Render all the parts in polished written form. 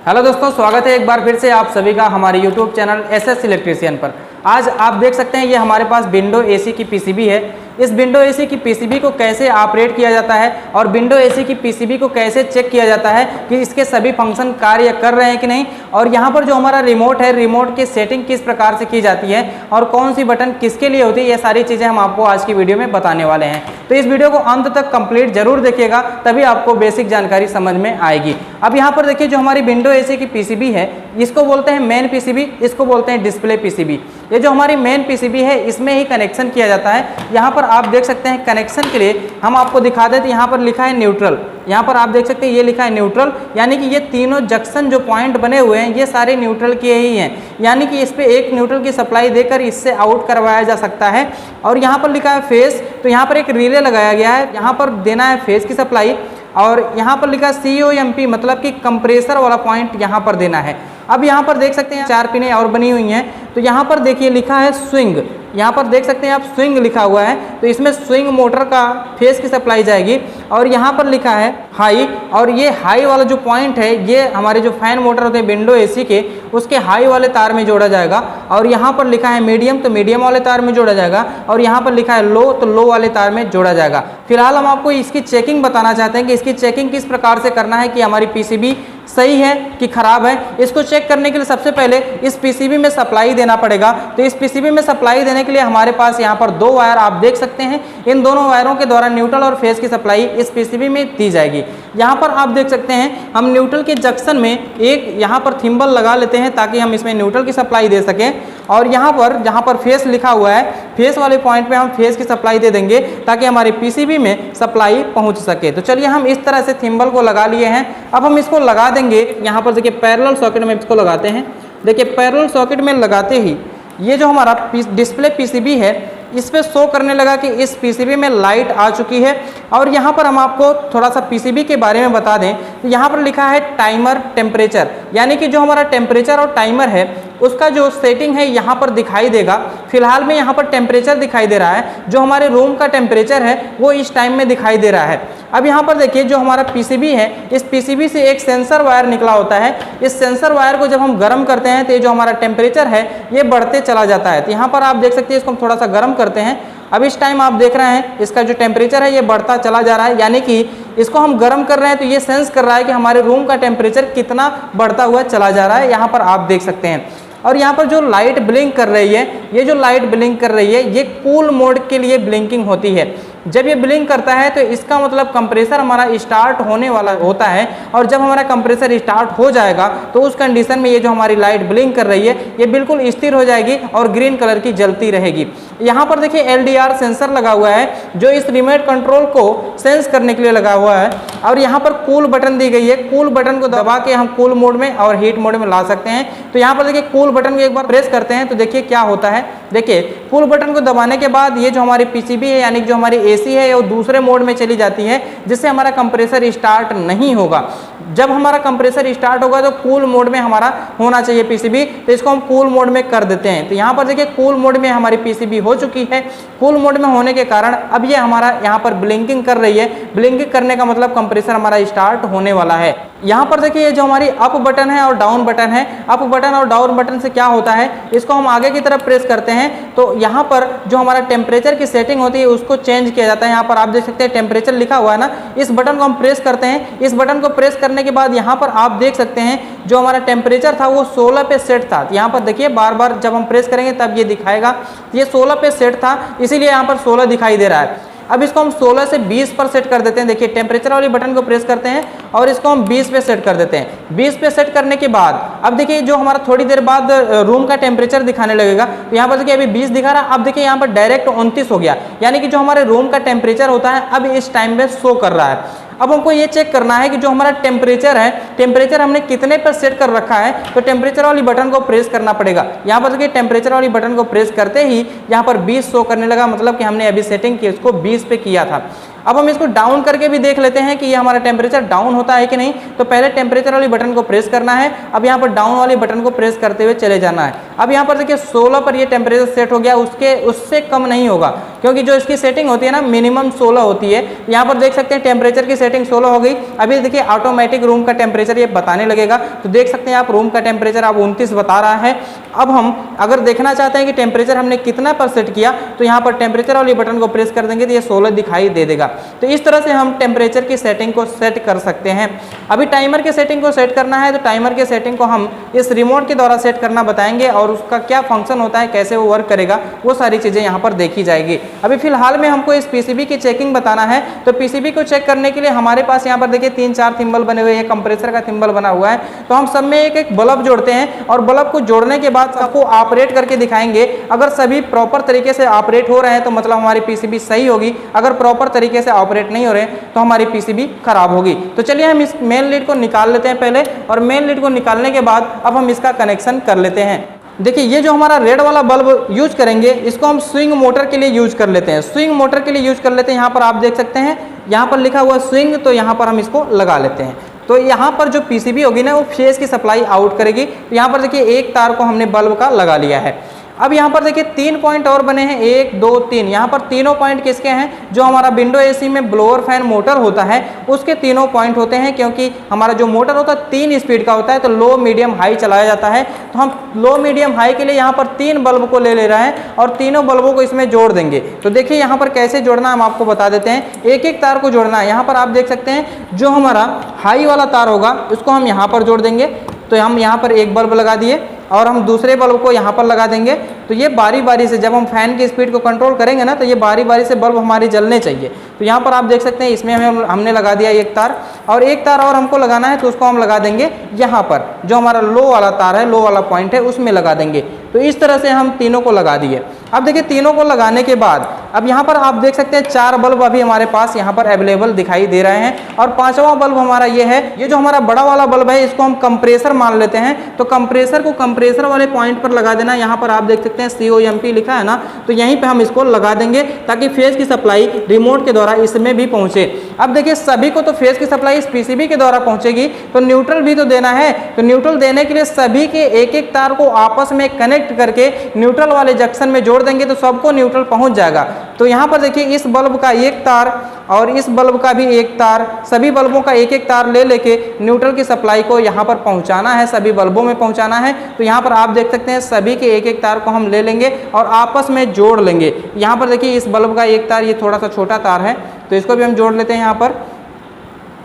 Hello दोस्तों, स्वागत है एक बार फिर से आप सभी का हमारे यूट्यूब चैनल एसएस इलेक्ट्रीशियन पर। आज आप देख सकते हैं ये हमारे पास विंडो एसी की पीसीबी है। इस विंडो एसी की पीसीबी को कैसे ऑपरेट किया जाता है और विंडो एसी की पीसीबी को कैसे चेक किया जाता है कि इसके सभी फंक्शन कार्य कर रहे हैं कि नहीं, और यहाँ पर जो हमारा रिमोट है, रिमोट की सेटिंग किस प्रकार से की जाती है और कौन सी बटन किसके लिए होती है, ये सारी चीज़ें हम आपको आज की वीडियो में बताने वाले हैं। तो इस वीडियो को अंत तक कंप्लीट जरूर देखिएगा, तभी आपको बेसिक जानकारी समझ में आएगी। अब यहाँ पर देखिए, जो हमारी विंडो एसी की पीसीबी है, इसको बोलते हैं मेन पीसीबी, इसको बोलते हैं डिस्प्ले पीसीबी। ये जो हमारी मेन पीसीबी है, इसमें ही कनेक्शन किया जाता है। यहाँ पर आप देख सकते हैं कनेक्शन के लिए हम आपको दिखा देते, यहाँ पर लिखा है न्यूट्रल। यहाँ पर आप देख सकते हैं ये लिखा है न्यूट्रल, यानी कि ये तीनों जंक्शन जो पॉइंट बने हुए हैं ये सारे न्यूट्रल के ही हैं, यानी कि इस पे एक न्यूट्रल की सप्लाई देकर इससे आउट करवाया जा सकता है। और यहाँ पर लिखा है फेस, तो यहाँ पर एक रिले लगाया गया है, यहाँ पर देना है फेस की सप्लाई। और यहाँ पर लिखा है COMP, मतलब कि कंप्रेसर वाला पॉइंट यहाँ पर देना है। अब यहाँ पर देख सकते हैं 4 पिनें और बनी हुई हैं, तो यहाँ पर देखिए लिखा है स्विंग, यहाँ पर देख सकते हैं आप स्विंग लिखा हुआ है, तो इसमें स्विंग मोटर का फेस की सप्लाई जाएगी। और यहाँ पर लिखा है हाई, और ये हाई वाला जो पॉइंट है ये हमारे जो फैन मोटर होते हैं विंडो एसी के, उसके हाई वाले तार में जोड़ा जाएगा। और यहाँ पर लिखा है मीडियम, तो मीडियम वाले तार में जोड़ा जाएगा। और यहाँ पर लिखा है लो, तो लो वाले तार में जोड़ा जाएगा। फिलहाल हम आपको इसकी चेकिंग बताना चाहते हैं कि इसकी चेकिंग किस प्रकार से करना है कि हमारी पीसीबी सही है कि खराब है। इसको चेक करने के लिए सबसे पहले इस पीसीबी में सप्लाई देना पड़ेगा। तो इस पीसीबी में सप्लाई देने के लिए हमारे पास यहाँ पर 2 वायर आप देख सकते हैं, इन दोनों वायरों के द्वारा न्यूट्रल और फेस की सप्लाई इस पीसीबी में दी जाएगी। यहाँ पर आप देख सकते हैं हम न्यूट्रल के जंक्शन में एक यहाँ पर थिम्बल लगा लेते हैं ताकि हम इसमें न्यूट्रल की सप्लाई दे सकें। और यहाँ पर जहाँ पर फेस लिखा हुआ है, फेस वाले पॉइंट पे हम फेस की सप्लाई दे देंगे ताकि हमारे पीसीबी में सप्लाई पहुँच सके। तो चलिए हम इस तरह से थिम्बल को लगा लिए हैं। अब हम इसको लगा देंगे। यहाँ पर देखिए पैरेलल सॉकेट में इसको लगाते हैं। देखिए पैरेलल सॉकेट में लगाते ही ये जो हमारा डिस्प्ले पीसीबी है, इस पे शो करने लगा कि इस पीसीबी में लाइट आ चुकी है। और यहाँ पर हम आपको थोड़ा सा पीसीबी के बारे में बता दें, यहाँ पर लिखा है टाइमर टेम्परेचर, यानी कि जो हमारा टेम्परेचर और टाइमर है उसका जो सेटिंग है यहाँ पर दिखाई देगा। फिलहाल में यहाँ पर टेम्परेचर दिखाई दे रहा है, जो हमारे रूम का टेम्परेचर है वो इस टाइम में दिखाई दे रहा है। अब यहाँ पर देखिए जो हमारा पीसीबी है, इस पीसीबी से एक सेंसर वायर निकला होता है। इस सेंसर वायर को जब हम गर्म करते हैं तो ये जो हमारा टेम्परेचर है ये बढ़ते चला जाता है। तो यहाँ पर आप देख सकते हैं, इसको हम थोड़ा सा गर्म करते हैं। अब इस टाइम आप देख रहे हैं इसका जो टेम्परेचर है ये बढ़ता चला जा रहा है, यानी कि इसको हम गर्म कर रहे हैं तो ये सेंस कर रहा है कि हमारे रूम का टेम्परेचर कितना बढ़ता हुआ चला जा रहा है। यहाँ पर आप देख सकते हैं। और यहाँ पर जो लाइट ब्लिंक कर रही है, ये जो लाइट ब्लिंक कर रही है ये कूल मोड के लिए ब्लिंकिंग होती है। जब ये ब्लिंक करता है तो इसका मतलब कंप्रेसर हमारा स्टार्ट होने वाला होता है। और जब हमारा कंप्रेसर स्टार्ट हो जाएगा तो उस कंडीशन में ये जो हमारी लाइट ब्लिंक कर रही है ये बिल्कुल स्थिर हो जाएगी और ग्रीन कलर की जलती रहेगी। यहाँ पर देखिए LDR सेंसर लगा हुआ है जो इस रिमोट कंट्रोल को सेंस करने के लिए लगा हुआ है। और यहाँ पर कूल बटन दी गई है, कूल बटन को दबा के हम कूल मोड में और हीट मोड में ला सकते हैं। तो यहाँ पर देखिए कूल बटन को एक बार प्रेस करते हैं तो देखिए क्या होता है। देखिए कूल बटन को दबाने के बाद ये जो हमारी पीसीबी है, यानी जो हमारी एसी है, वो दूसरे मोड में चली जाती है, जिससे हमारा कंप्रेसर स्टार्ट नहीं होगा। जब हमारा कंप्रेसर स्टार्ट होगा तो कूल मोड में हमारा होना चाहिए पीसीबी, तो इसको हम कूल मोड में कर देते हैं। तो यहाँ पर देखिए कूल मोड में हमारी पीसीबी हो चुकी है। कूल मोड में होने के कारण अब ये हमारा यहाँ पर ब्लिंकिंग कर रही है। ब्लिंकिंग करने का मतलब कंप्रेसर हमारा स्टार्ट होने वाला है। यहाँ पर देखिए ये जो हमारी अप बटन है और डाउन बटन है, अप बटन और डाउन बटन से क्या होता है, इसको हम आगे की तरफ प्रेस करते हैं तो यहाँ पर जो हमारा टेम्परेचर की सेटिंग होती है उसको चेंज किया जाता है। यहाँ पर आप देख सकते हैं टेम्परेचर लिखा हुआ है ना, इस बटन को हम प्रेस करते हैं। इस बटन को प्रेस करने के बाद यहाँ पर आप देख सकते हैं जो हमारा टेम्परेचर था वो 16 पे सेट था। यहाँ पर देखिए बार बार जब हम प्रेस करेंगे तब ये दिखाएगा, ये 16 पे सेट था, इसीलिए यहाँ पर 16 दिखाई दे रहा है। अब इसको हम 16 से 20 पर सेट कर देते हैं। देखिए टेम्परेचर वाली बटन को प्रेस करते हैं और इसको हम 20 पे सेट कर देते हैं। 20 पे सेट करने के बाद अब देखिए जो हमारा थोड़ी देर बाद रूम का टेम्परेचर दिखाने लगेगा। तो यहाँ पर देखिए अभी 20 दिखा रहा है, अब देखिए यहाँ पर डायरेक्ट 29 हो गया, यानी कि जो हमारे रूम का टेम्परेचर होता है अब इस टाइम में शो कर रहा है। अब हमको ये चेक करना है कि जो हमारा टेम्परेचर है, टेम्परेचर हमने कितने पर सेट कर रखा है। तो टेम्परेचर वाली बटन को प्रेस करना पड़ेगा। यहाँ पर देखिए टेम्परेचर वाली बटन को प्रेस करते ही यहाँ पर 20 शो करने लगा, मतलब कि हमने अभी सेटिंग की उसको 20 पे किया था। अब हम इसको डाउन करके भी देख लेते हैं कि ये हमारा टेम्परेचर डाउन होता है कि नहीं। तो पहले टेम्परेचर वाली बटन को प्रेस करना है, अब यहाँ पर डाउन वाली बटन को प्रेस करते हुए चले जाना है। अब यहाँ पर देखिए 16 पर ये टेम्परेचर सेट हो गया, उससे कम नहीं होगा, क्योंकि जो इसकी सेटिंग होती है ना मिनिमम 16 होती है। यहाँ पर देख सकते हैं टेम्परेचर की सेटिंग 16 हो गई। अभी देखिए ऑटोमेटिक रूम का टेम्परेचर ये बताने लगेगा, तो देख सकते हैं आप रूम का टेम्परेचर अब 29 बता रहा है। अब हम अगर देखना चाहते हैं कि टेम्परेचर हमने कितना पर सेट किया, तो यहाँ पर टेम्परेचर वाली बटन को प्रेस कर देंगे तो ये 16 दिखाई दे देगा। तो इस तरह से हम टेम्परेचर की सेटिंग को सेट कर सकते हैं। अभी टाइमर के सेटिंग को सेट करना है, तो टाइमर के सेटिंग को हम इस रिमोट के द्वारा सेट करना बताएंगे और उसका क्या फंक्शन होता है, कैसे वो वर्क करेगा, वो सारी चीज़ें यहाँ पर देखी जाएगी। अभी फिलहाल में हमको इस पीसीबी की चेकिंग बताना है। तो पीसीबी को चेक करने के लिए हमारे पास यहाँ पर देखिए 3-4 थिम्बल बने हुए हैं, कंप्रेसर का थिम्बल बना हुआ है। तो हम सब में एक एक बल्ब जोड़ते हैं और बल्ब को जोड़ने के बाद सबको ऑपरेट करके दिखाएंगे। अगर सभी प्रॉपर तरीके से ऑपरेट हो रहे हैं तो मतलब हमारी पीसीबी सही होगी, अगर प्रॉपर तरीके से ऑपरेट नहीं हो रहे हैं तो हमारी पीसीबी खराब होगी। तो चलिए हम इस मेन लीड को निकाल लेते हैं पहले, और मेन लीड को निकालने के बाद अब हम इसका कनेक्शन कर लेते हैं। देखिए ये जो हमारा रेड वाला बल्ब यूज करेंगे, इसको हम स्विंग मोटर के लिए यूज कर लेते हैं। स्विंग मोटर के लिए यूज कर लेते हैं। यहाँ पर आप देख सकते हैं, यहाँ पर लिखा हुआ स्विंग, तो यहाँ पर हम इसको लगा लेते हैं। तो यहाँ पर जो पीसीबी होगी ना वो फेज की सप्लाई आउट करेगी। तो यहाँ पर देखिए एक तार को हमने बल्ब का लगा लिया है। अब यहाँ पर देखिए 3 पॉइंट और बने हैं, 1 2 3। यहाँ पर तीनों पॉइंट किसके हैं? जो हमारा विंडो एसी में ब्लोअर फैन मोटर होता है उसके तीनों पॉइंट होते हैं, क्योंकि हमारा जो मोटर होता है 3 स्पीड का होता है, तो लो मीडियम हाई चलाया जाता है। तो हम लो मीडियम हाई के लिए यहाँ पर 3 बल्ब को ले रहे हैं और तीनों बल्बों को इसमें जोड़ देंगे। तो देखिए यहाँ पर कैसे जोड़ना हम आपको बता देते हैं। एक एक तार को जोड़ना है। यहाँ पर आप देख सकते हैं जो हमारा हाई वाला तार होगा उसको हम यहाँ पर जोड़ देंगे। तो हम यहाँ पर एक बल्ब लगा दिए और हम दूसरे बल्ब को यहाँ पर लगा देंगे। तो ये बारी बारी से जब हम फैन की स्पीड को कंट्रोल करेंगे ना, तो ये बारी बारी से बल्ब हमारी जलने चाहिए। तो यहाँ पर आप देख सकते हैं इसमें हमने लगा दिया एक तार, और एक तार और हमको लगाना है, तो उसको हम लगा देंगे यहाँ पर, जो हमारा लो वाला तार है, लो वाला पॉइंट है, उसमें लगा देंगे। तो इस तरह से हम तीनों को लगा दिए। अब देखिए तीनों को लगाने के बाद अब यहाँ पर आप देख सकते हैं 4 बल्ब अभी हमारे पास यहाँ पर अवेलेबल दिखाई दे रहे हैं, और 5वां बल्ब हमारा ये है। ये जो हमारा बड़ा वाला बल्ब है इसको हम कंप्रेसर मान लेते हैं। तो कंप्रेसर को कंप्रेसर वाले पॉइंट पर लगा देना। यहाँ पर आप देख सकते हैं COMP लिखा है ना, तो यहीं पे हम इसको लगा देंगे ताकि फेज की सप्लाई रिमोट के द्वारा इसमें भी पहुंचे। अब देखिए सभी को तो फेज की सप्लाई इस पीसीबी के द्वारा पहुंचेगी, तो न्यूट्रल भी तो देना है। तो न्यूट्रल देने के लिए सभी के एक एक तार को आपस में कनेक्ट करके न्यूट्रल वाले जंक्शन में जोड़ देंगे, तो सबको न्यूट्रल पहुंच जाएगा। तो यहाँ पर देखिए इस बल्ब का एक तार और इस बल्ब का भी एक तार, सभी बल्बों का एक एक तार ले लेके न्यूट्रल की सप्लाई को यहाँ पर पहुँचाना है, सभी बल्बों में पहुँचाना है। तो यहाँ पर आप देख सकते हैं सभी के एक एक तार को हम ले लेंगे और आपस में जोड़ लेंगे। यहाँ पर देखिए इस बल्ब का एक तार, ये थोड़ा सा छोटा तार है, तो इसको भी हम जोड़ लेते हैं यहाँ पर।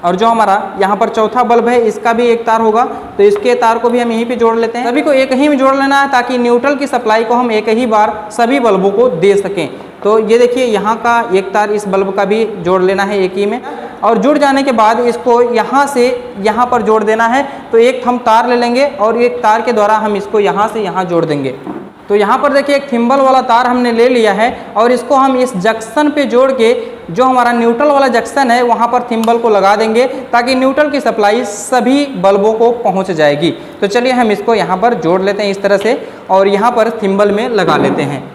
और जो हमारा यहाँ पर चौथा बल्ब है इसका भी एक तार होगा, तो इसके तार को भी हम यहीं पे जोड़ लेते हैं। सभी को एक ही में जोड़ लेना है ताकि न्यूट्रल की सप्लाई को हम एक ही बार सभी बल्बों को दे सकें। तो ये देखिए यहाँ का एक तार इस बल्ब का भी जोड़ लेना है एक ही में, और जुड़ जाने के बाद इसको यहाँ से यहाँ पर जोड़ देना है। तो एक हम तार ले लेंगे और एक तार के द्वारा हम इसको यहाँ से यहाँ जोड़ देंगे। तो यहाँ पर देखिए एक थिम्बल वाला तार हमने ले लिया है और इसको हम इस जंक्शन पे जोड़ के जो हमारा न्यूट्रल वाला जंक्शन है वहाँ पर थिम्बल को लगा देंगे ताकि न्यूट्रल की सप्लाई सभी बल्बों को पहुँच जाएगी। तो चलिए हम इसको यहाँ पर जोड़ लेते हैं इस तरह से और यहाँ पर थिम्बल में लगा लेते हैं।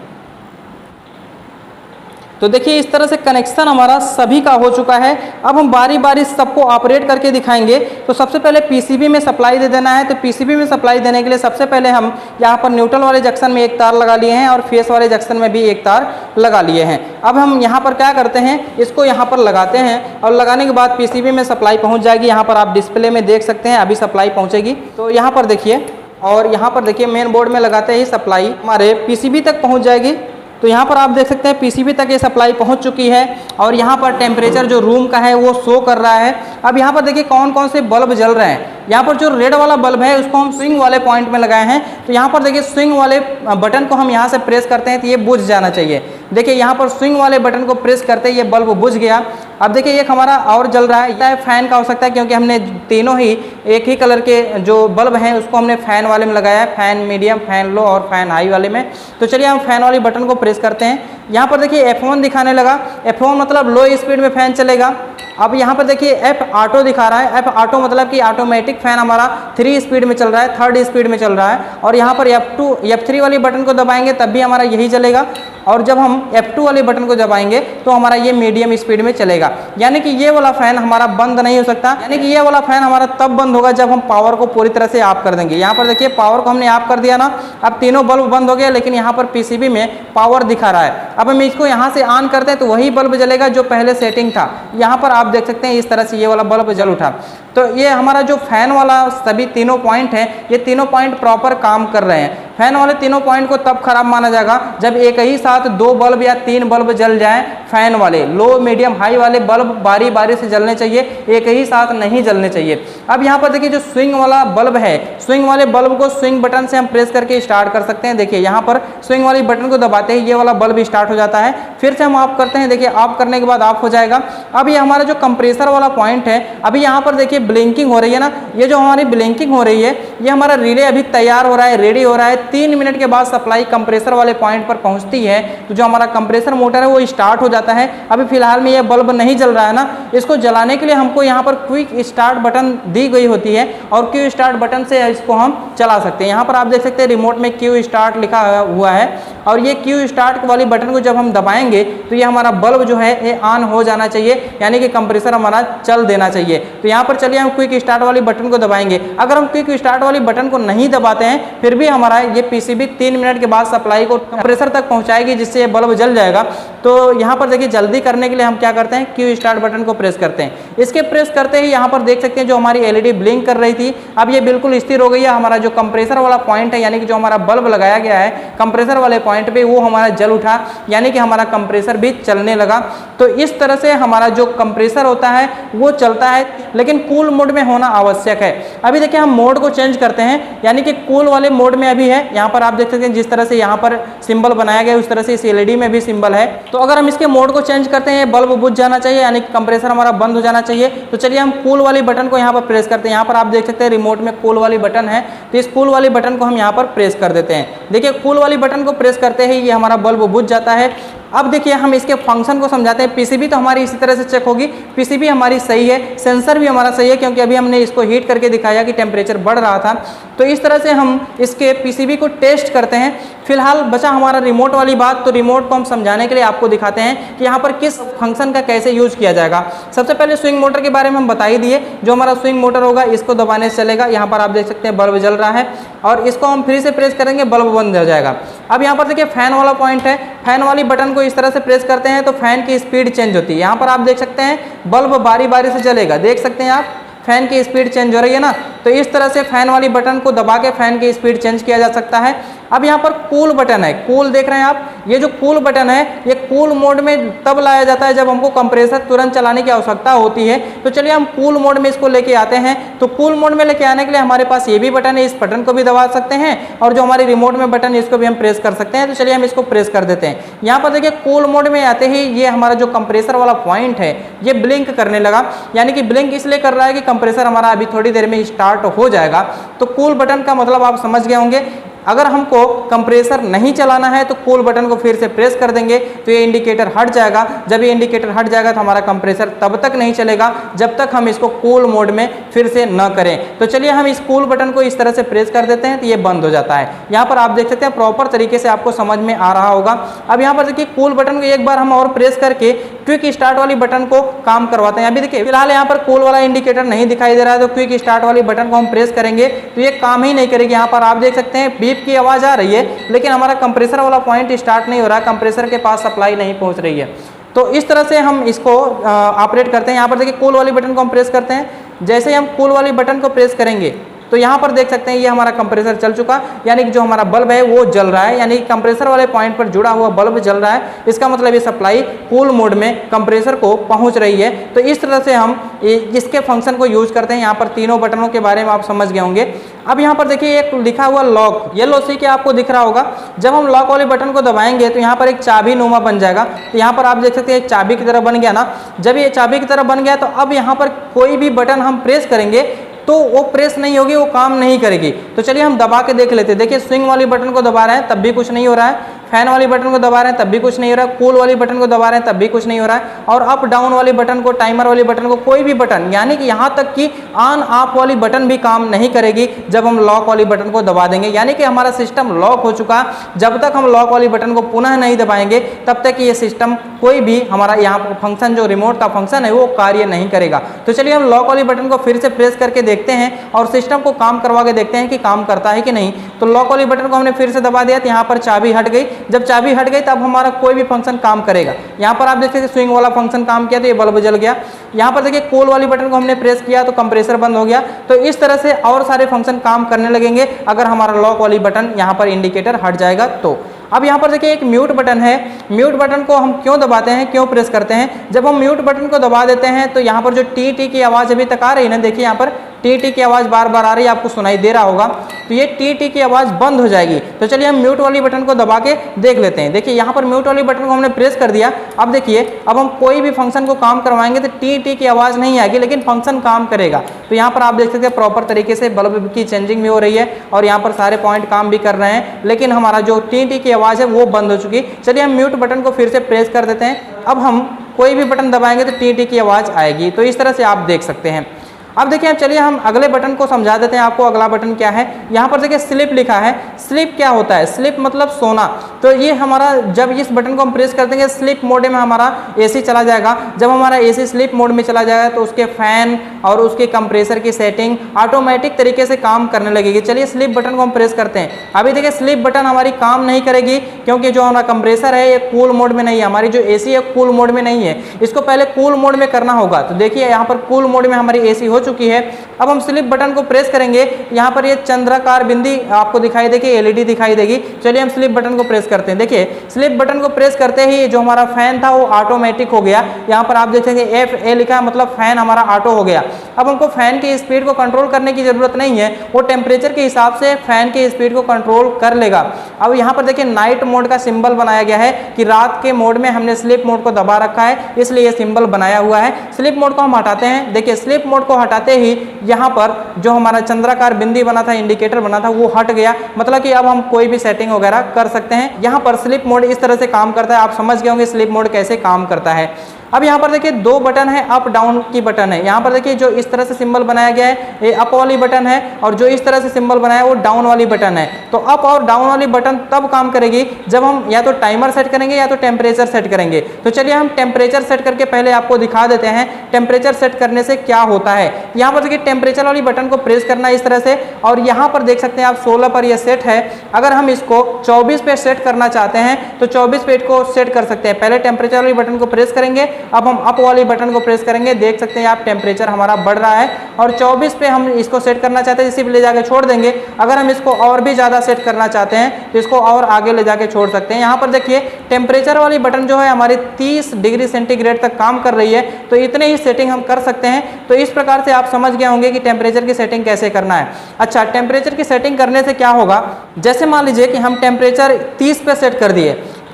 तो देखिए इस तरह से कनेक्शन हमारा सभी का हो चुका है। अब हम बारी बारी सबको ऑपरेट करके दिखाएंगे। तो सबसे पहले पीसीबी में सप्लाई दे देना है। तो पीसीबी में सप्लाई देने के लिए सबसे पहले हम यहाँ पर न्यूट्रल वाले जंक्शन में एक तार लगा लिए हैं और फेस वाले जंक्शन में भी एक तार लगा लिए हैं। अब हम यहाँ पर क्या करते हैं, इसको यहाँ पर लगाते हैं और लगाने के बाद पीसीबी में सप्लाई पहुँच जाएगी। यहाँ पर आप डिस्प्ले में देख सकते हैं अभी सप्लाई पहुँचेगी। तो यहाँ पर देखिए, और यहाँ पर देखिए मेन बोर्ड में लगाते ही सप्लाई हमारे पीसीबी तक पहुँच जाएगी। तो यहाँ पर आप देख सकते हैं पीसीबी तक ये सप्लाई पहुँच चुकी है और यहाँ पर टेम्परेचर जो रूम का है वो शो कर रहा है। अब यहाँ पर देखिए कौन कौन से बल्ब जल रहे हैं। यहाँ पर जो रेड वाला बल्ब है उसको हम स्विंग वाले पॉइंट में लगाए हैं। तो यहाँ पर देखिए स्विंग वाले बटन को हम यहाँ से प्रेस करते हैं तो ये बुझ जाना चाहिए। देखिए यहाँ पर स्विंग वाले बटन को प्रेस करते ही ये बल्ब बुझ गया। अब देखिए एक हमारा और जल रहा है, फैन का हो सकता है क्योंकि हमने तीनों ही एक ही कलर के जो बल्ब हैं उसको हमने फैन वाले में लगाया है, फैन मीडियम, फैन लो और फैन हाई वाले में। तो चलिए हम फैन वाली बटन को प्रेस करते हैं। यहाँ पर देखिए F1 दिखाने लगा। F1 मतलब लो स्पीड में फैन चलेगा। अब यहाँ पर देखिए F ऑटो दिखा रहा है। F ऑटो मतलब कि ऑटोमेटिक फैन हमारा 3 स्पीड में चल रहा है, 3rd स्पीड में चल रहा है। और यहाँ पर F2 F3 वाली बटन को दबाएंगे तब भी हमारा यही चलेगा। और जब हम F2 वाले बटन को दबाएंगे तो हमारा ये मीडियम स्पीड में चलेगा। यानी कि ये वाला फैन हमारा बंद नहीं हो सकता, यानी कि ये वाला फैन हमारा तब बंद होगा जब हम पावर को पूरी तरह से ऑफ कर देंगे। यहाँ पर देखिए पावर को हमने ऑफ कर दिया ना, अब तीनों बल्ब बंद हो गया, लेकिन यहाँ पर पीसीबी में पावर दिखा रहा है। अब हम इसको यहाँ से ऑन करते हैं तो वही बल्ब जलेगा जो पहले सेटिंग था। यहाँ पर आप देख सकते हैं इस तरह से ये वाला बल्ब जल उठा। तो ये हमारा जो फैन वाला सभी तीनों पॉइंट हैं, ये तीनों पॉइंट प्रॉपर काम कर रहे हैं। फैन वाले तीनों पॉइंट को तब खराब माना जाएगा जब एक ही साथ 2 बल्ब या 3 बल्ब जल जाएं। फैन वाले लो मीडियम हाई वाले बल्ब बारी बारी से जलने चाहिए, एक ही साथ नहीं जलने चाहिए। अब यहाँ पर देखिए जो स्विंग वाला बल्ब है, स्विंग वाले बल्ब को स्विंग बटन से हम प्रेस करके स्टार्ट कर सकते हैं। देखिए यहाँ पर स्विंग वाली बटन को दबाते ही ये वाला बल्ब स्टार्ट हो जाता है। फिर से हम ऑफ करते हैं, देखिए ऑफ करने के बाद ऑफ हो जाएगा। अब ये हमारा जो कंप्रेसर वाला पॉइंट है, अभी यहाँ पर देखिए ब्लिंकिंग हो रही है ना, ये जो हमारी ब्लिंकिंग हो रही है ये हमारा रिले अभी तैयार हो रहा है, रेडी हो रहा है। 3 मिनट के बाद सप्लाई कंप्रेसर वाले पॉइंट पर पहुंचती है तो जो हमारा कंप्रेसर मोटर है वो स्टार्ट हो जाता है। अभी फिलहाल में ये बल्ब नहीं जल रहा है ना, इसको जलाने के लिए हमको यहाँ पर क्विक स्टार्ट बटन दी गई होती है और क्यू स्टार्ट बटन से इसको हम चला सकते हैं। यहाँ पर आप देख सकते हैं रिमोट में क्यू स्टार्ट लिखा हुआ है और ये क्यू स्टार्ट वाली बटन को जब हम दबाएंगे तो ये हमारा बल्ब जो है ये ऑन हो जाना चाहिए, यानी कि कंप्रेसर हमारा चल देना चाहिए। तो यहाँ पर चलिए हम क्विक स्टार्ट वाली बटन को दबाएंगे। अगर हम क्विक स्टार्ट वाली बटन को नहीं दबाते हैं फिर भी हमारा ये पीसीबी 3 मिनट के बाद सप्लाई को कंप्रेसर तक पहुंचाएगी, जिससे ये बल्ब जल जाएगा। तो यहाँ पर देखिए जल्दी करने के लिए हम क्या करते हैं, क्यू स्टार्ट बटन को प्रेस करते हैं। इसके प्रेस करते ही यहाँ पर देख सकते हैं जो हमारी एलईडी ब्लिंक कर रही थी अब ये बिल्कुल स्थिर हो गई है। हमारा जो कंप्रेसर वाला पॉइंट है, यानी कि जो हमारा बल्ब लगाया गया है कंप्रेसर वाले पॉइंट पे, वो हमारा जल उठा, यानी कि हमारा कंप्रेसर भी चलने लगा। तो इस तरह से हमारा जो कंप्रेसर होता है वो चलता है, लेकिन कूल मोड में होना आवश्यक है। अभी देखिए हम मोड को चेंज करते हैं, यानी कि कूल वाले मोड में अभी है। यहाँ पर आप देख सकते हैं जिस तरह से यहाँ पर सिंबल बनाया गया उस तरह से इस एलईडी में भी सिंबल है। तो अगर हम इसके मोड को चेंज करते हैं बल्ब बुझ जाना चाहिए, यानी कि कंप्रेसर हमारा बंद हो जाना चाहिए। तो चलिए हम कूल वाली बटन को यहाँ पर प्रेस करते हैं। यहाँ पर आप देख सकते हैं रिमोट में कूल वाली बटन है, तो इस कूल वाली बटन को हम यहाँ पर प्रेस कर देते हैं। देखिए कूल वाली बटन को प्रेस करते ही ये हमारा बल्ब बुझ जाता है। अब देखिए हम इसके फंक्शन को समझाते हैं। पीसीबी तो हमारी इसी तरह से चेक होगी, पीसीबी हमारी सही है, सेंसर भी हमारा सही है, क्योंकि अभी हमने इसको हीट करके दिखाया कि टेम्परेचर बढ़ रहा था। तो इस तरह से हम इसके पीसीबी को टेस्ट करते हैं। फिलहाल बचा हमारा रिमोट वाली बात, तो रिमोट को हम समझाने के लिए आपको दिखाते हैं कि यहाँ पर किस फंक्शन का कैसे यूज किया जाएगा। सबसे पहले स्विंग मोटर के बारे में हम बता ही दिए। जो हमारा स्विंग मोटर होगा इसको दबाने से चलेगा। यहाँ पर आप देख सकते हैं बल्ब जल रहा है और इसको हम फिर से प्रेस करेंगे, बल्ब बंद हो जाएगा। अब यहाँ पर देखिए फैन वाला पॉइंट है, फैन वाली बटन को इस तरह से प्रेस करते हैं तो फैन की स्पीड चेंज होती है। यहाँ पर आप देख सकते हैं बल्ब बारी बारी से जलेगा, देख सकते हैं आप फैन की स्पीड चेंज हो रही है ना। तो इस तरह से फैन वाली बटन को दबा के फैन की स्पीड चेंज किया जा सकता है। अब यहाँ पर कूल बटन है, कूल देख रहे हैं आप, ये जो कूल बटन है ये कूल मोड में तब लाया जाता है जब हमको कंप्रेसर तुरंत चलाने की आवश्यकता होती है। तो चलिए हम कूल मोड में इसको लेके आते हैं। तो कूल मोड में लेके आने के लिए हमारे पास ये भी बटन है, इस बटन को भी दबा सकते हैं और जो हमारी रिमोट में बटन है इसको भी हम प्रेस कर सकते हैं। तो चलिए हम इसको प्रेस कर देते हैं। यहाँ पर देखिए कूल मोड में आते ही ये हमारा जो कंप्रेसर वाला पॉइंट है ये ब्लिंक करने लगा, यानी कि ब्लिंक इसलिए कर रहा है कि कंप्रेसर हमारा अभी थोड़ी देर में स्टार्ट हो जाएगा। तो कूल बटन का मतलब आप समझ गए होंगे। अगर हमको कंप्रेसर नहीं चलाना है तो कूल बटन को फिर से प्रेस कर देंगे तो ये इंडिकेटर हट जाएगा। जब ये इंडिकेटर हट जाएगा तो हमारा कंप्रेसर तब तक नहीं चलेगा जब तक हम इसको कूल मोड में फिर से न करें। तो चलिए हम इस कूल बटन को इस तरह से प्रेस कर देते हैं तो ये बंद हो जाता है। यहाँ पर आप देख सकते हैं प्रॉपर तरीके से आपको समझ में आ रहा होगा। अब यहाँ पर देखिए कूल बटन को एक बार हम और प्रेस करके क्विक स्टार्ट वाली बटन को काम करवाते हैं। अभी देखिए फिलहाल यहाँ पर कूल वाला इंडिकेटर नहीं दिखाई दे रहा है, तो क्विक स्टार्ट वाली बटन को हम प्रेस करेंगे तो ये काम ही नहीं करेगी। यहाँ पर आप देख सकते हैं बीप की आवाज़ आ रही है, लेकिन हमारा कंप्रेसर वाला पॉइंट स्टार्ट नहीं हो रहा, कंप्रेसर के पास सप्लाई नहीं पहुंच रही है। तो इस तरह से हम इसको ऑपरेट करते हैं। यहाँ पर देखिए कूल वाली बटन को हम प्रेस करते हैं, जैसे ही हम कूल वाली बटन को प्रेस करेंगे तो यहाँ पर देख सकते हैं ये हमारा कंप्रेसर चल चुका, यानी कि जो हमारा बल्ब है वो जल रहा है, यानी कि कंप्रेसर वाले पॉइंट पर जुड़ा हुआ बल्ब जल रहा है। इसका मतलब ये सप्लाई कूल मोड में कंप्रेसर को पहुंच रही है। तो इस तरह से हम इसके फंक्शन को यूज करते हैं। यहाँ पर तीनों बटनों के बारे में आप समझ गए होंगे। अब यहाँ पर देखिए एक लिखा हुआ लॉक, येलो सी के आपको दिख रहा होगा। जब हम लॉक वाले बटन को दबाएंगे तो यहाँ पर एक चाबी नुमा बन जाएगा। तो यहाँ पर आप देख सकते हैं एक चाबी की तरह बन गया ना। जब ये चाबी की तरह बन गया तो अब यहाँ पर कोई भी बटन हम प्रेस करेंगे तो वो प्रेस नहीं होगी, वो काम नहीं करेगी। तो चलिए हम दबा के देख लेते हैं। देखिए स्विंग वाली बटन को दबा रहे हैं तब भी कुछ नहीं हो रहा है, फैन वाली बटन को दबा रहे हैं तब भी कुछ नहीं हो रहा है, कूल वाली बटन को दबा रहे हैं तब भी कुछ नहीं हो रहा है, और अप डाउन वाली बटन को, टाइमर वाली बटन को, कोई भी बटन यानी कि यहाँ तक कि ऑन ऑफ वाली बटन भी काम नहीं करेगी जब हम लॉक वाली बटन को दबा देंगे। यानी कि हमारा सिस्टम लॉक हो चुका, जब तक हम लॉक वाली बटन को पुनः नहीं दबाएंगे तब तक ये सिस्टम कोई भी हमारा यहाँ पर फंक्शन, जो रिमोट का फंक्शन है वो कार्य नहीं करेगा। तो चलिए हम लॉक वाली बटन को फिर से प्रेस करके देखते हैं और सिस्टम को काम करवा के देखते हैं कि काम करता है कि नहीं। तो लॉक वाली बटन को हमने फिर से दबा दिया तो यहाँ पर चाबी हट गई। जब चाबी हट गई तब हमारा कोई भी फंक्शन काम करेगा। यहाँ पर आप देखते हैं स्विंग वाला फंक्शन काम किया तो ये बल्ब जल गया। यहाँ पर देखिए कूल वाली बटन को हमने प्रेस किया तो कंप्रेसर बंद हो गया। तो इस तरह से और सारे फंक्शन काम करने लगेंगे अगर हमारा लॉक वाली बटन यहाँ पर इंडिकेटर हट जाएगा तो। अब यहाँ पर देखिए एक म्यूट बटन है। म्यूट बटन को हम क्यों दबाते हैं, क्यों प्रेस करते हैं? जब हम म्यूट बटन को दबा देते हैं तो यहाँ पर जो टी टी की आवाज़ अभी तक आ रही है ना, देखिए यहाँ पर टी टी की आवाज़ बार बार आ रही है, आपको सुनाई दे रहा होगा, तो ये टी टी की आवाज़ बंद हो जाएगी। तो चलिए हम म्यूट वाली बटन को दबा के देख लेते हैं। देखिए यहाँ पर म्यूट वाली बटन को हमने प्रेस कर दिया। अब देखिए अब हम कोई भी फंक्शन को काम करवाएंगे तो टी टी की आवाज़ नहीं आएगी लेकिन फंक्शन काम करेगा। तो यहाँ पर आप देख सकते हैं प्रॉपर तरीके से बल्ब की चेंजिंग भी हो रही है और यहाँ पर सारे पॉइंट काम भी कर रहे हैं, लेकिन हमारा जो टी टी की आवाज़ है वो बंद हो चुकी। चलिए हम म्यूट बटन को फिर से प्रेस कर देते हैं। अब हम कोई भी बटन दबाएंगे तो टी टी की आवाज़ आएगी। तो इस तरह से आप देख सकते हैं। अब देखिए अब चलिए हम अगले बटन को समझा देते हैं आपको। अगला बटन क्या है, यहाँ पर देखिए स्लिप लिखा है। स्लिप क्या होता है? स्लिप मतलब सोना। तो ये हमारा जब इस बटन को हम प्रेस कर देंगे स्लिप मोड में हमारा एसी चला जाएगा। जब हमारा एसी स्लिप मोड में चला जाएगा तो उसके फैन और उसके कंप्रेसर की सेटिंग ऑटोमेटिक तरीके से काम करने लगेगी। चलिए स्लिप बटन को हम प्रेस करते हैं। अभी देखिए स्लिप बटन हमारी काम नहीं करेगी क्योंकि जो हमारा कंप्रेसर है ये कूल मोड में नहीं है, हमारी जो एसी है कूल मोड में नहीं है। इसको पहले कूल मोड में करना होगा। तो देखिए यहाँ पर कूल मोड में हमारी एसी हो चुकी है। अब हम स्लिप बटन को प्रेस करेंगे, यहाँ पर ये चंद्राकार बिंदी आपको दिखाई देगी, एलईडी दिखाई देगी। चलिए हम स्लिप बटन को प्रेस करते हैं। देखिए स्लिप बटन को प्रेस करते ही जो हमारा फैन था वो ऑटोमेटिक हो गया। यहाँ पर आप देखेंगे एफ ए लिखा है, मतलब फैन हमारा ऑटो हो गया। अब हमको फैन की स्पीड को कंट्रोल करने की जरूरत नहीं है, वो टेम्परेचर के हिसाब से फैन की स्पीड को कंट्रोल कर लेगा। अब यहाँ पर देखिए नाइट मोड का सिंबल बनाया गया है कि रात के मोड में हमने स्लिप मोड को दबा रखा है, इसलिए ये सिंबल बनाया हुआ है। स्लिप मोड को हम हटाते हैं। देखिए स्लिप मोड को हटाते ही यहाँ पर जो हमारा चंद्राकार बिंदी बना था, इंडिकेटर बना था, वो हट गया। मतलब कि अब हम कोई भी सेटिंग वगैरह कर सकते हैं। यहाँ पर स्लिप मोड इस तरह से काम करता है। आप समझ गए होंगे स्लिप मोड कैसे काम करता है। अब यहाँ पर देखिए दो बटन है, अप डाउन की बटन है। यहाँ पर देखिए जो इस तरह से सिंबल बनाया गया है ये अप वाली बटन है और जो इस तरह से सिंबल बनाया है वो डाउन वाली बटन है। तो अप और डाउन वाली बटन तब काम करेगी जब हम या तो टाइमर सेट करेंगे या तो टेम्परेचर सेट करेंगे। तो चलिए हम टेम्परेचर सेट करके पहले आपको दिखा देते हैं टेम्परेचर सेट करने से क्या होता है। यहाँ पर देखिए टेम्परेचर वाली बटन को प्रेस करना है इस तरह से, और यहाँ पर देख सकते हैं आप 16 पर यह सेट है। अगर हम इसको 24 पे सेट करना चाहते हैं तो 24 पे को सेट कर सकते हैं। पहले टेम्परेचर वाली बटन को प्रेस करेंगे, अब हम अप वाली बटन को प्रेस करेंगे। देख सकते हैं आप टेम्परेचर हमारा बढ़ रहा है और 24 पे हम इसको सेट करना चाहते हैं, इसी पे ले जाके छोड़ देंगे। अगर हम इसको और भी ज़्यादा सेट करना चाहते हैं तो इसको और आगे ले जाके छोड़ सकते हैं। यहाँ पर देखिए टेम्परेचर वाली बटन जो है हमारी 30 डिग्री सेंटीग्रेड तक काम कर रही है। तो इतने ही सेटिंग हम कर सकते हैं। तो इस प्रकार से आप समझ गए होंगे कि टेम्परेचर की सेटिंग कैसे करना है। अच्छा, टेम्परेचर की सेटिंग करने से क्या होगा, जैसे मान लीजिए कि हम टेम्परेचर 30 पे सेट कर दिए,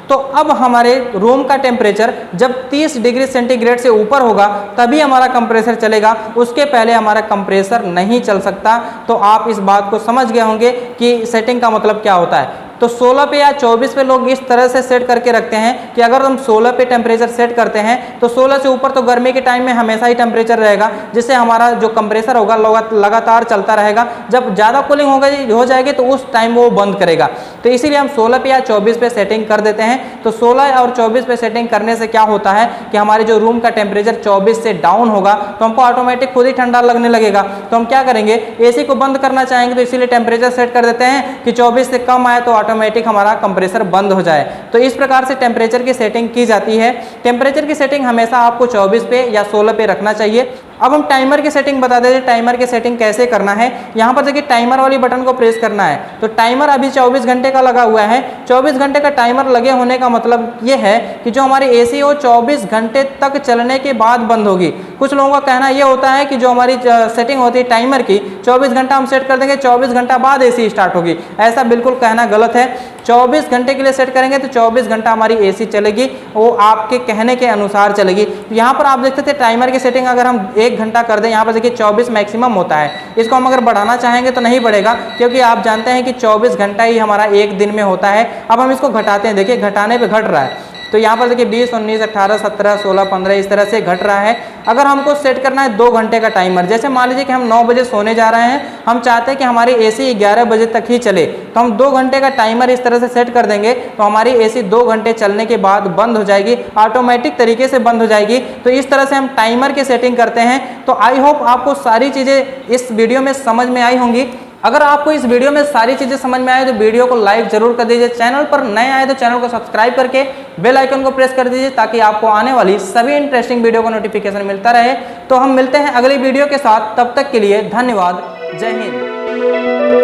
तो अब हमारे रूम का टेम्परेचर जब 30 डिग्री सेंटीग्रेड से ऊपर होगा तभी हमारा कंप्रेसर चलेगा, उसके पहले हमारा कंप्रेसर नहीं चल सकता। तो आप इस बात को समझ गए होंगे कि सेटिंग का मतलब क्या होता है। तो 16 पे या 24 पे लोग इस तरह से सेट करके रखते हैं कि अगर हम 16 पे टेम्परेचर सेट करते हैं तो 16 से ऊपर तो गर्मी के टाइम में हमेशा ही टेम्परेचर रहेगा, जिससे हमारा जो कंप्रेसर होगा लगातार चलता रहेगा। जब ज़्यादा कूलिंग हो जाएगी तो उस टाइम वो बंद करेगा। तो इसीलिए हम 16 पे या 24 पे सेटिंग कर देते हैं। तो 16 और 24 पे सेटिंग करने से क्या होता है कि हमारे जो रूम का टेम्परेचर 24 से डाउन होगा तो हमको ऑटोमेटिक खुद ही ठंडा लगने लगेगा। तो हम क्या करेंगे, एसी को बंद करना चाहेंगे तो इसीलिए टेम्परेचर सेट कर देते हैं कि 24 से कम आए तो ऑटोमेटिक हमारा कंप्रेसर बंद हो जाए। तो इस प्रकार से टेम्परेचर की सेटिंग की जाती है। टेम्परेचर की सेटिंग हमेशा आपको 24 पे या 16 पे रखना चाहिए। अब हम टाइमर की सेटिंग बता देते हैं, टाइमर की सेटिंग कैसे करना है। यहाँ पर देखिए टाइमर वाली बटन को प्रेस करना है। तो टाइमर अभी 24 घंटे का लगा हुआ है। 24 घंटे का टाइमर लगे होने का मतलब ये है कि जो हमारी एसी वो 24 घंटे तक चलने के बाद बंद होगी। कुछ लोगों का कहना ये होता है कि जो हमारी सेटिंग होती है टाइमर की 24 घंटा हम सेट कर देंगे, 24 घंटा बाद एसी स्टार्ट होगी। ऐसा बिल्कुल कहना गलत है। 24 घंटे के लिए सेट करेंगे तो 24 घंटा हमारी एसी चलेगी, वो आपके कहने के अनुसार चलेगी। यहाँ पर आप देख सकते हैं टाइमर की सेटिंग अगर हम 1 घंटा कर दें, यहाँ पर देखिए 24 मैक्सिमम होता है, इसको हम अगर बढ़ाना चाहेंगे तो नहीं बढ़ेगा, क्योंकि आप जानते हैं कि 24 घंटा ही हमारा एक दिन में होता है। अब हम इसको घटाते हैं, देखिए घटाने पे घट रहा है, तो यहाँ पर देखिए 20, 19, 18, 17, 16, 15 इस तरह से घट रहा है। अगर हमको सेट करना है 2 घंटे का टाइमर, जैसे मान लीजिए कि हम 9 बजे सोने जा रहे हैं, हम चाहते हैं कि हमारी एसी 11 बजे तक ही चले, तो हम 2 घंटे का टाइमर इस तरह से सेट कर देंगे तो हमारी एसी 2 घंटे चलने के बाद बंद हो जाएगी, ऑटोमेटिक तरीके से बंद हो जाएगी। तो इस तरह से हम टाइमर की सेटिंग करते हैं। तो आई होप आपको सारी चीज़ें इस वीडियो में समझ में आई होंगी। अगर आपको इस वीडियो में सारी चीज़ें समझ में आए तो वीडियो को लाइक जरूर कर दीजिए। चैनल पर नए आए तो चैनल को सब्सक्राइब करके बेल आइकन को प्रेस कर दीजिए, ताकि आपको आने वाली सभी इंटरेस्टिंग वीडियो का नोटिफिकेशन मिलता रहे। तो हम मिलते हैं अगली वीडियो के साथ, तब तक के लिए धन्यवाद। जय हिंद।